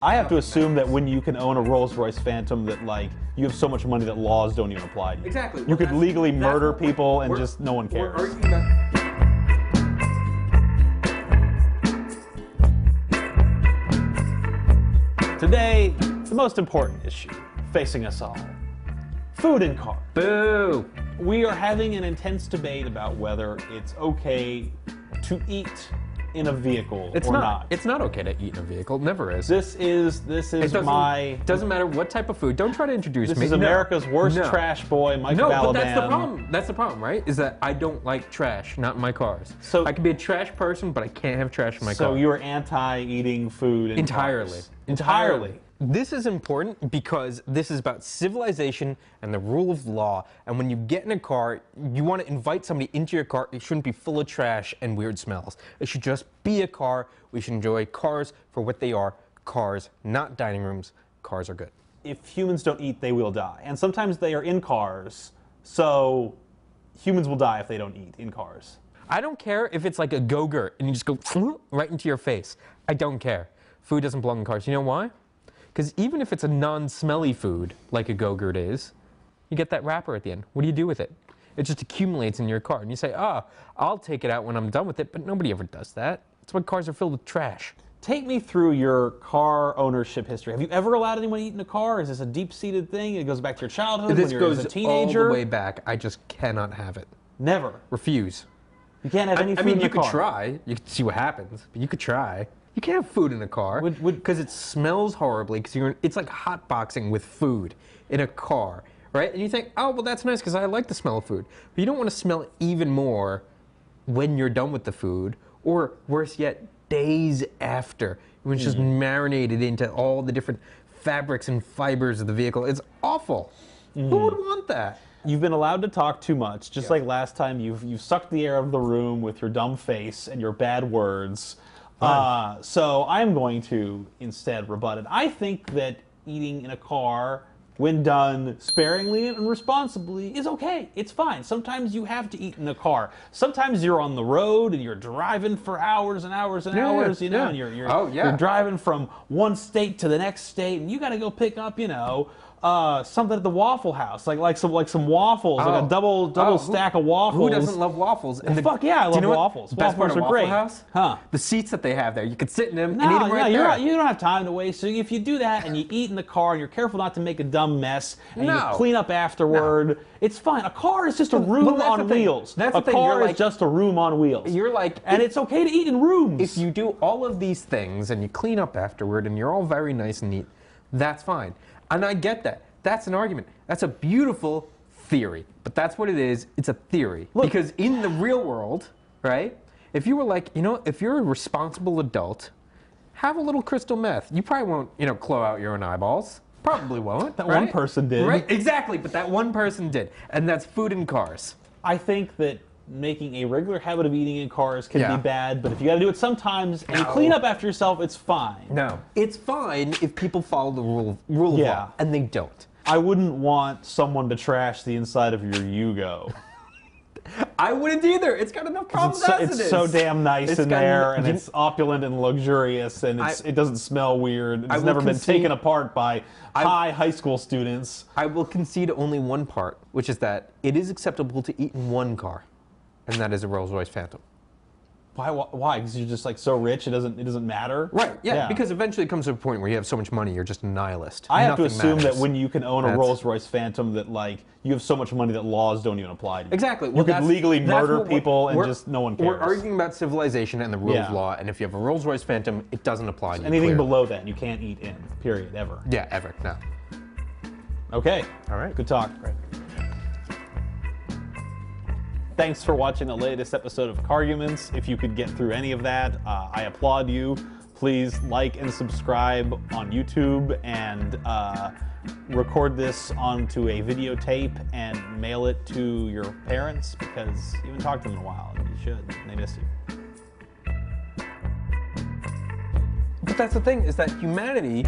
I have to assume that when you can own a Rolls-Royce Phantom that, like, you have so much money that laws don't even apply to you. Exactly. You Well, could legally murder what we're- people and we're- just no one We're cares. arguing about... Today, the most important issue facing us all. Food in cars. Boo! We are having an intense debate about whether it's okay to eat in a vehicle It's or not. not. It's not okay to eat in a vehicle. It never is. This is Doesn't matter what type of food. Don't try to introduce This me. is No. America's worst No. trash boy, Mike No, Balaban. but that's the problem. That's the problem, right? Is that I don't like trash, not in my cars. So- I can be a trash person, but I can't have trash in my car. So you're anti-eating food in Entirely. cars. Entirely. This is important because this is about civilization and the rule of law. And when you get in a car, you want to invite somebody into your car. It shouldn't be full of trash and weird smells. It should just be a car. We should enjoy cars for what they are. Cars, not dining rooms. Cars are good. If humans don't eat, they will die. And sometimes they are in cars, so humans will die if they don't eat in cars. I don't care if it's like a Go-Gurt and you just go right into your face. I don't care. Food doesn't belong in cars. You know why? Because even if it's a non-smelly food, like a Go-Gurt is, you get that wrapper at the end. What do you do with it? It just accumulates in your car. And you say, I'll take it out when I'm done with it, but nobody ever does that. That's why cars are filled with trash. Take me through your car ownership history. Have you ever allowed anyone to eat in a car? Is this a deep-seated thing? It goes back to your childhood This when you goes were a teenager? all the way back. I just cannot have it. Never. Refuse. You can't have any food I mean, in you a car. could try. You could see what happens, but you could try. You can't have food in a car because it smells horribly. Because it's like hot boxing with food in a car, right? And you think, oh, well, that's nice because I like the smell of food. But you don't want to smell it even more when you're done with the food, or worse yet, days after, when it's just marinated into all the different fabrics and fibers of the vehicle. It's awful. Who would want that? You've been allowed to talk too much, just like last time. You've sucked the air out of the room with your dumb face and your bad words. So I'm going to instead rebut it. I think that eating in a car, when done sparingly and responsibly, is okay. It's fine. Sometimes you have to eat in a car. Sometimes you're on the road and you're driving for hours and hours and hours, you know, and you're driving from one state to the next state, and you got to go pick up, you know, something at the Waffle House, like some waffles, like a double stack of waffles. Who doesn't love waffles? And fuck yeah, I love waffles. The best part of Waffles are Waffle great. House? Huh? The seats that they have there. You could sit in them and eat them right there. You don't have time to waste. So if you do that and you eat in the car and you're careful not to make a dumb mess and you clean up afterward, it's fine. A car is just a room on wheels. That's the thing. A car is just a room on wheels. You're like, and it's okay to eat in rooms. If you do all of these things and you clean up afterward and you're all very nice and neat, that's fine. And I get that. That's an argument. That's a beautiful theory. But that's what it is. It's a theory. Look, because in the real world, right, if you were like, you know, if you're a responsible adult, have a little crystal meth. You probably won't, you know, claw out your own eyeballs. Probably won't. That one person did. Right, exactly. But that one person did. And that's food in cars. I think that making a regular habit of eating in cars can be bad, but if you got to do it sometimes and you clean up after yourself, it's fine. No. It's fine if people follow the rule of law, and they don't. I wouldn't want someone to trash the inside of your Yugo. I wouldn't either. It's got enough problems as it is. It's so damn nice in there, and it's opulent and luxurious, and it doesn't smell weird. It's never been taken apart by high school students. I will concede only one part, which is that it is acceptable to eat in one car, and that is a Rolls-Royce Phantom. Why? Because you're just like so rich, it doesn't matter. Right. Yeah. Because eventually it comes to a point where you have so much money, you're just a nihilist. I have to assume that when you can own a Rolls-Royce Phantom, that like you have so much money that laws don't even apply to you. Exactly. You could legally murder people and just no one cares. We're arguing about civilization and the rule of law, and if you have a Rolls-Royce Phantom, it doesn't apply to you. Anything below that, you can't eat in. Period. Ever. Yeah. Ever. No. Okay. All right. Good talk. Right. Thanks for watching the latest episode of Carguments. If you could get through any of that, I applaud you. Please like and subscribe on YouTube and record this onto a videotape and mail it to your parents because you haven't talked to them in a while. You should. They miss you. But that's the thing, is that humanity...